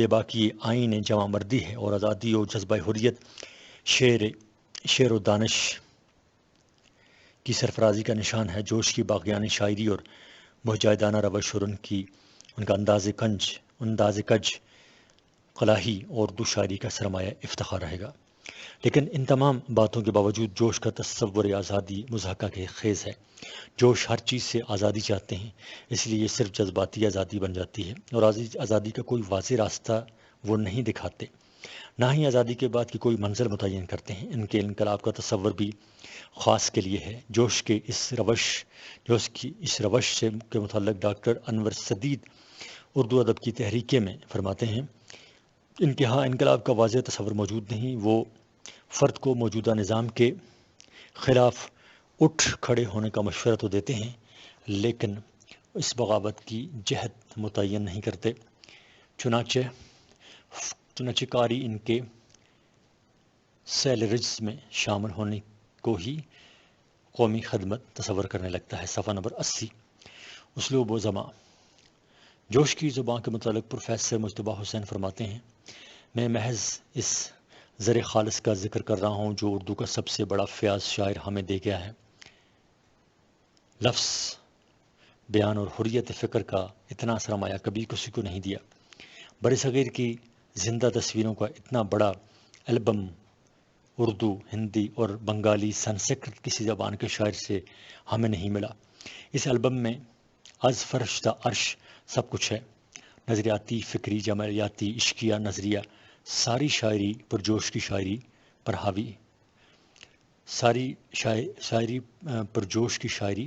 باکی آئین جمع مردی ہے، اور آزادی اور جذبہ حریت شعر و دانش کی سرفرازی کا نشان ہے۔ جوش کی باغیانہ شاعری اور مجاہدانہ روش اور ان کا انداز کج قلاہی اور اردو شاعری کا سرمایہ افتخار رہے گا۔ لیکن ان تمام باتوں کے باوجود جوش کا تصور آزادی مضحکہ کے خیز ہے۔ جوش ہر چیز سے آزادی چاہتے ہیں، اس لیے یہ صرف جذباتی آزادی بن جاتی ہے، اور آزادی کا کوئی واضح راستہ وہ نہیں دکھاتے، نہ ہی آزادی کے بعد کی کوئی منزل متعین کرتے ہیں۔ ان کے انقلاب کا تصور بھی خاص کے لیے ہے۔ جوش کی اس روش کے متعلق ڈاکٹر انور سدید اردو ادب کی تحریکیں میں فرماتے ہیں، ان کے ہاں انقلاب کا واضح تصور موجود نہیں، وہ فرد کو موجودہ نظام کے خلاف اٹھ کھڑے ہونے کا مشورہ تو دیتے ہیں، لیکن اس بغاوت کی جہت متعین نہیں کرتے۔ چنانچہ قاری ان کے سیلرز میں شامل ہونے کو ہی قومی خدمت تصور کرنے لگتا ہے۔ صفحہ نمبر 80۔ اسلوب و زبان۔ جوش کی زبان کے متعلق پروفیسر مجتبیٰ حسین فرماتے ہیں، میں محض اس زر خالص کا ذکر کر رہا ہوں جو اردو کا سب سے بڑا فیاض شاعر ہمیں دے گیا ہے۔ لفظ بیان اور حریت فکر کا اتنا سرمایہ کبھی کسی کو نہیں دیا۔ برصغیر کی زندہ تصویروں کا اتنا بڑا البم اردو، ہندی اور بنگالی سنسکرت کسی زبان کے شاعر سے ہمیں نہیں ملا۔ اس البم میں از فرش تا عرش سب کچھ ہے، نظریاتی، فکری، جمالیاتی، عشقیہ نظریہ، ساری شاعری پرجوش کی شاعری پر حاوی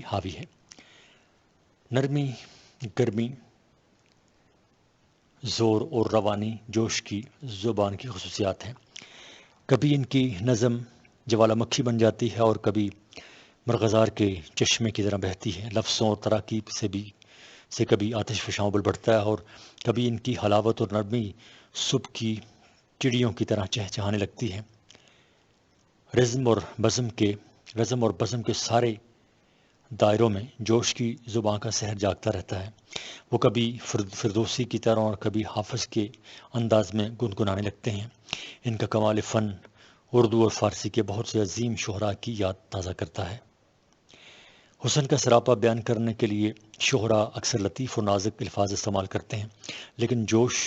حاوی ہے۔ نرمی، گرمی، زور اور روانی جوش کی زبان کی خصوصیات ہیں۔ کبھی ان کی نظم جوالا مکھی بن جاتی ہے اور کبھی مرغزار کے چشمے کی طرح بہتی ہے۔ لفظوں اور تراکیب سے کبھی آتش فشاں ابل بڑھتا ہے اور کبھی ان کی حلاوت اور نرمی صبح کی چڑیوں کی طرح چہچہانے لگتی ہے۔ رزم اور بزم کے سارے دائروں میں جوش کی زباں کا سحر جاگتا رہتا ہے۔ وہ کبھی فردوسی کی طرح اور کبھی حافظ کے انداز میں گنگنانے لگتے ہیں۔ ان کا کمال فن اردو اور فارسی کے بہت سے عظیم شعراء کی یاد تازہ کرتا ہے۔ حسن کا سراپا بیان کرنے کے لیے شعراء اکثر لطیف اور نازک الفاظ استعمال کرتے ہیں، لیکن جوش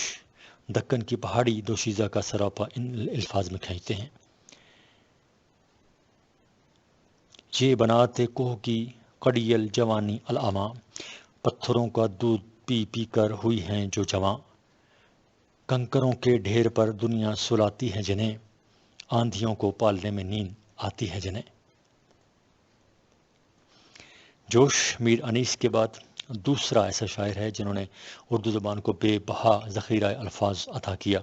دکن کی پہاڑی دوشیزہ کا سراپا ان الفاظ میں کھینچتے ہیں۔ یہ بناتے کوہ کی قڑیل جوانی العما، پتھروں کا دودھ پی پی کر ہوئی ہیں جو جواں، کنکروں کے ڈھیر پر دنیا سلاتی ہے جنہیں، آندھیوں کو پالنے میں نیند آتی ہے جنہیں۔ جوش میر انیس کے بعد دوسرا ایسا شاعر ہے جنہوں نے اردو زبان کو بے بہا ذخیرہ الفاظ عطا کیا۔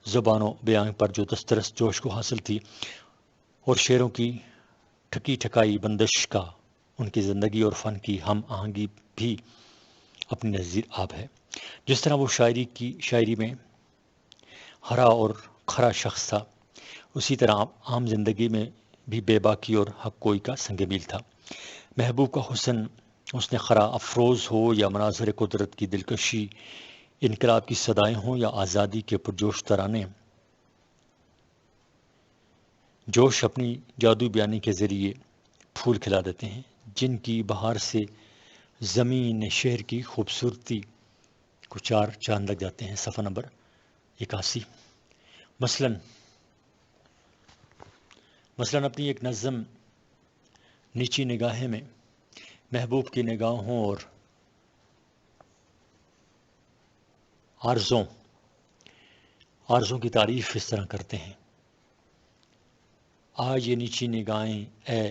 زبان و بیان پر جو دسترس جوش کو حاصل تھی اور شعروں کی ٹھکی ٹھکائی بندش کا ان کی زندگی اور فن کی ہم آہنگی بھی اپنی نظیر آب ہے۔ جس طرح وہ شاعری میں ہرا اور کھرا شخص تھا، اسی طرح عام زندگی میں بھی بے باکی اور حق کوئی کا سنگ میل تھا۔ محبوب کا حسن اس نے خرا افروز ہو یا مناظر قدرت کی دلکشی، انقلاب کی صدائیں ہوں یا آزادی کے پرجوش ترانے، جوش اپنی جادو بیانی کے ذریعے پھول کھلا دیتے ہیں جن کی بہار سے زمین شہر کی خوبصورتی کو چار چاند لگ جاتے ہیں۔ صفحہ نمبر 81۔ مثلاً اپنی ایک نظم نیچی نگاہیں میں محبوب کی نگاہوں اور آرزوں کی تعریف اس طرح کرتے ہیں: آج یہ نیچی نگاہیں اے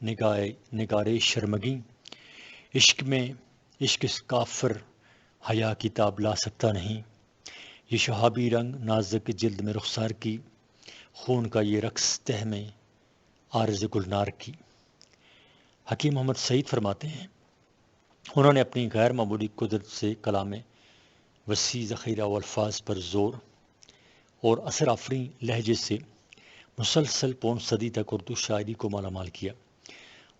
نگارے شرمگیں، عشق اس کافر حیا کی تاب لا سکتا نہیں، یہ شہابی رنگ نازک جلد میں رخسار کی، خون کا یہ رقص تہ میں عارض گلنار کی۔ حکیم محمد سعید فرماتے ہیں، انہوں نے اپنی غیر معمولی قدرت سے کلام وسیع ذخیرہ و الفاظ پر زور اور اثر آفریں لہجے سے مسلسل پون صدی تک اردو شاعری کو مالا مال کیا۔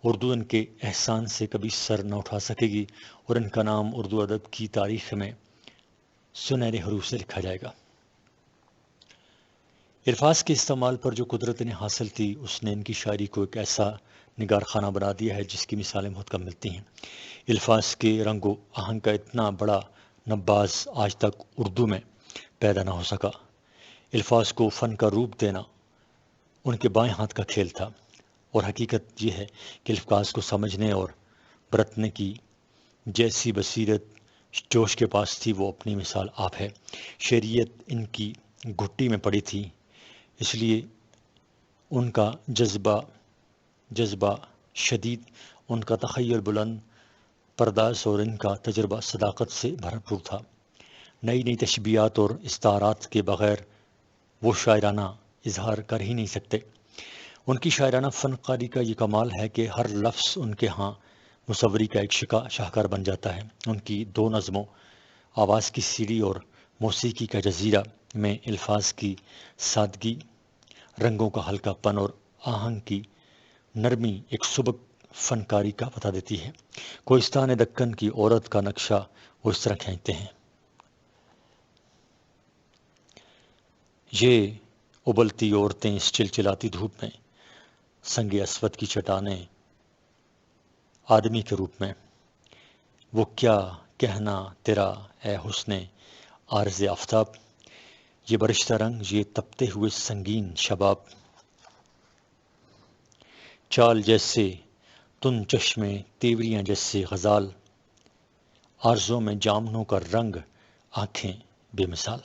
اردو ان کے احسان سے کبھی سر نہ اٹھا سکے گی اور ان کا نام اردو ادب کی تاریخ میں سنہرے حروف سے لکھا جائے گا۔ الفاظ کے استعمال پر جو قدرت انہیں حاصل تھی، اس نے ان کی شاعری کو ایک ایسا نگار خانہ بنا دیا ہے جس کی مثالیں بہت کم ملتی ہیں۔ الفاظ کے رنگ و آہنگ کا اتنا بڑا نباز آج تک اردو میں پیدا نہ ہو سکا۔ الفاظ کو فن کا روپ دینا ان کے بائیں ہاتھ کا کھیل تھا، اور حقیقت یہ ہے کہ الفاظ کو سمجھنے اور برتنے کی جیسی بصیرت جوش کے پاس تھی، وہ اپنی مثال آپ ہے۔ شعریت ان کی گھٹی میں پڑی تھی، اس لیے ان کا جذبہ شدید، ان کا تخیل بلند پرداز اور ان کا تجربہ صداقت سے بھرپور تھا۔ نئی تشبیہات اور استعارات کے بغیر وہ شاعرانہ اظہار کر ہی نہیں سکتے۔ ان کی شاعرانہ فنکاری کا یہ کمال ہے کہ ہر لفظ ان کے ہاں مصوری کا ایک شاہکار بن جاتا ہے۔ ان کی دو نظموں آواز کی سیڑھی اور موسیقی کا جزیرہ میں الفاظ کی سادگی، رنگوں کا ہلکا پن اور آہنگ کی نرمی ایک سبک فنکاری کا پتہ دیتی ہے۔ کوہستان دکن کی عورت کا نقشہ وہ اس طرح کھینچتے ہیں: یہ ابلتی عورتیں اس چلچلاتی دھوپ میں، سنگ اسود کی چٹانیں آدمی کے روپ میں، وہ کیا کہنا تیرا اے حسن عارض آفتاب، یہ برشتہ رنگ، یہ تپتے ہوئے سنگین شباب، چال جیسے تن چشمے تیوریاں جیسے غزال، آرزوں میں جامنوں کا رنگ، آنکھیں بے مثال۔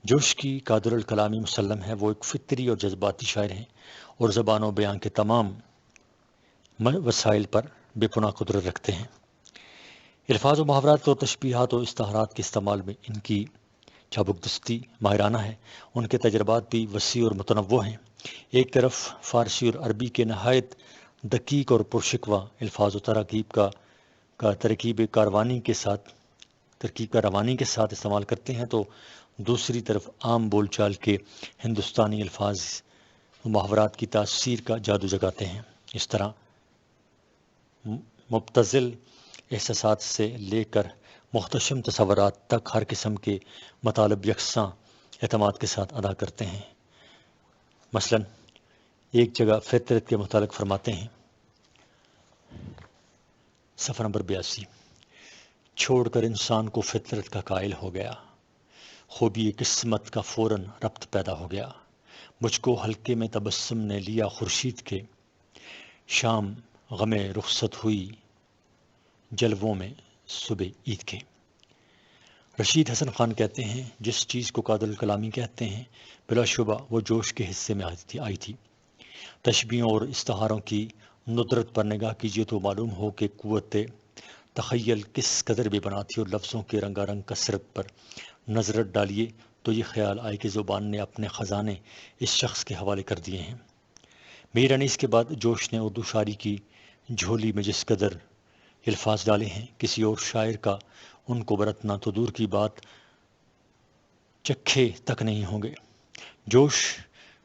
جوش کی قادر الکلامی مسلم ہے، وہ ایک فطری اور جذباتی شاعر ہیں اور زبان و بیان کے تمام وسائل پر بے پناہ قدرت رکھتے ہیں۔ الفاظ و محاورات اور تشبیہات و استعارات کے استعمال میں ان کی چابک دستی ماہرانہ ہے، ان کے تجربات بھی وسیع اور متنوع ہیں۔ ایک طرف فارسی اور عربی کے نہایت دقیق اور پرشکوہ الفاظ و ترکیب روانی کے ساتھ استعمال کرتے ہیں، تو دوسری طرف عام بول چال کے ہندوستانی الفاظ و محاورات کی تاثیر کا جادو جگاتے ہیں۔ اس طرح مبتذل احساسات سے لے کر محتشم تصورات تک ہر قسم کے مطالب یکساں اعتماد کے ساتھ ادا کرتے ہیں۔ مثلا ایک جگہ فطرت کے متعلق فرماتے ہیں، صفحہ نمبر 82، چھوڑ کر انسان کو فطرت کا قائل ہو گیا، خوبی قسمت کا فوراً ربط پیدا ہو گیا، مجھ کو حلقے میں تبسم نے لیا خورشید کے، شام غم رخصت ہوئی جلووں میں صبح عید کے۔ رشید حسن خان کہتے ہیں، جس چیز کو قادر الکلامی کہتے ہیں بلا شبہ وہ جوش کے حصے میں آئی تھی۔ تشبیہوں اور استعاروں کی ندرت پر نگاہ کیجیے تو معلوم ہو کہ قوت تخیل کس قدر بے بنا تھی، اور لفظوں کے رنگا رنگ کثرت پر نظر ڈالیے تو یہ خیال آئے کہ زبان نے اپنے خزانے اس شخص کے حوالے کر دیے ہیں۔ میر انیس کے بعد جوش نے اردو شاعری کی جھولی میں جس قدر الفاظ ڈالے ہیں، کسی اور شاعر کا ان کو برتنا تو دور کی بات چکھے تک نہیں ہوں گے۔ جوش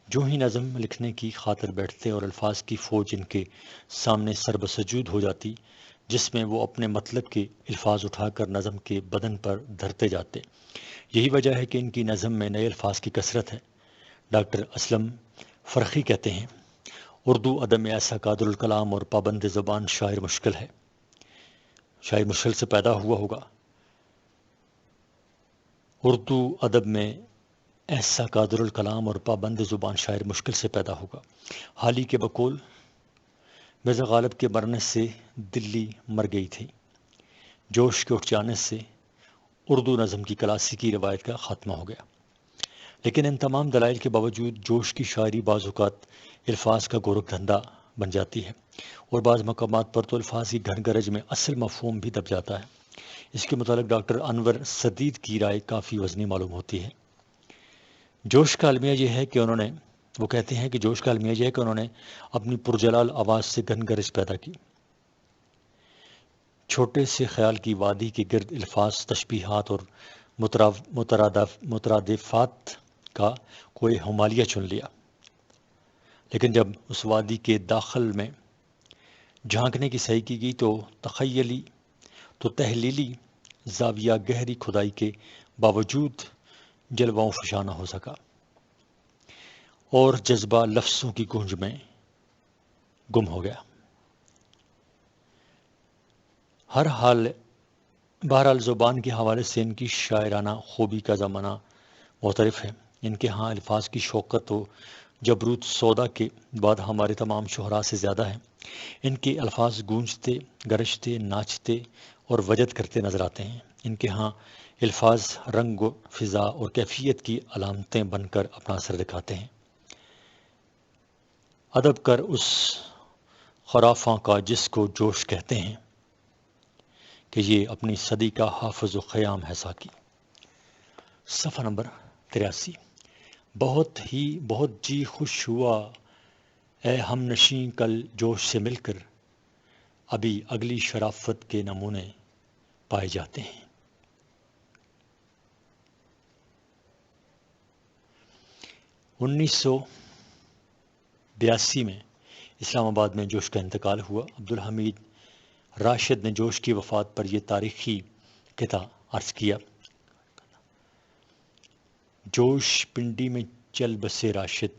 جو ہی نظم لکھنے کی خاطر بیٹھتے اور الفاظ کی فوج ان کے سامنے سر بسجود ہو جاتی، جس میں وہ اپنے مطلب کے الفاظ اٹھا کر نظم کے بدن پر دھرتے جاتے۔ یہی وجہ ہے کہ ان کی نظم میں نئے الفاظ کی کثرت ہے۔ ڈاکٹر اسلم فرخی کہتے ہیں، اردو ادب میں ایسا قادر الکلام اور پابند زبان شاعر مشکل ہے۔ شاعر مشکل سے پیدا ہوا ہوگا۔ اردو ادب میں ایسا قادر الکلام اور پابند زبان شاعر مشکل سے پیدا ہوگا۔ حال ہی کے بقول مرزا غالب کے مرنے سے دلی مر گئی تھی۔ جوش کے اٹھ جانے سے اردو نظم کی کلاسیکی روایت کا خاتمہ ہو گیا۔ لیکن ان تمام دلائل کے باوجود جوش کی شاعری بعض اوقات الفاظ کا گورکھ دھندا بن جاتی ہے، اور بعض مقامات پر تو الفاظ کی گھن گرج میں اصل مفہوم بھی دب جاتا ہے۔ اس کے متعلق ڈاکٹر انور سدید کی رائے کافی وزنی معلوم ہوتی ہے۔ جوش کا المیہ یہ ہے کہ وہ کہتے ہیں کہ جوش کا المیہ یہ ہے کہ انہوں نے اپنی پرجلال آواز سے گھن گرج پیدا کی۔ چھوٹے سے خیال کی وادی کے گرد الفاظ، تشبیہات اور مترادفات کا کوئی ہمالیہ چن لیا، لیکن جب اس وادی کے داخل میں جھانکنے کی صحیح کی گئی تو تحلیلی زاویہ گہری کھدائی کے باوجود جلووں فشاں نہ ہو سکا، اور جذبہ لفظوں کی گونج میں گم ہو گیا۔ بہرحال زبان کے حوالے سے ان کی شاعرانہ خوبی کا زمانہ معترف ہے۔ ان کے ہاں الفاظ کی شوکت و جبروت سودا کے بعد ہمارے تمام شعراء سے زیادہ ہے۔ ان کے الفاظ گونجتے، گرجتے، ناچتے اور وجد کرتے نظر آتے ہیں۔ ان کے ہاں الفاظ رنگ و فضا اور کیفیت کی علامتیں بن کر اپنا اثر دکھاتے ہیں۔ ادب کر اس خرافاں کا جس کو جوش کہتے ہیں، کہ یہ اپنی صدی کا حافظ و خیام ہے ساقی۔ صفحہ نمبر 83، بہت جی خوش ہوا اے ہم نشیں کل جوش سے مل کر، ابھی اگلی شرافت کے نمونے پائے جاتے ہیں۔ 1982 میں اسلام آباد میں جوش کا انتقال ہوا۔ عبدالحمید راشد نے جوش کی وفات پر یہ تاریخی قطعہ عرض کیا، جوش پنڈی میں چل بسے راشد،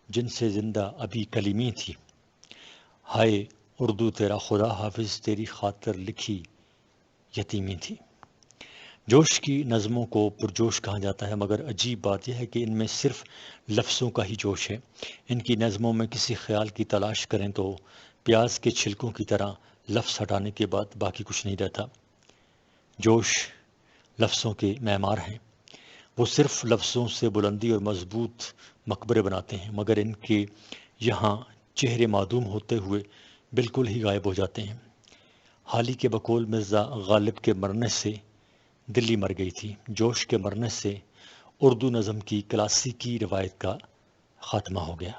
جن سے زندہ ابھی کلیمی تھی، ہائے اردو تیرا خدا حافظ، تیری خاطر لکھی یتیمی تھی۔ جوش کی نظموں کو پرجوش کہا جاتا ہے، مگر عجیب بات یہ ہے کہ ان میں صرف لفظوں کا ہی جوش ہے۔ ان کی نظموں میں کسی خیال کی تلاش کریں تو پیاز کے چھلکوں کی طرح لفظ ہٹانے کے بعد باقی کچھ نہیں رہتا۔ جوش لفظوں کے معمار ہیں، وہ صرف لفظوں سے بلندی اور مضبوط مقبرے بناتے ہیں، مگر ان کے یہاں چہرے معدوم ہوتے ہوئے بالکل ہی غائب ہو جاتے ہیں۔ حال ہی کے بقول مرزا غالب کے مرنے سے دلی مر گئی تھی، جوش کے مرنے سے اردو نظم کی کلاسیکی روایت کا خاتمہ ہو گیا۔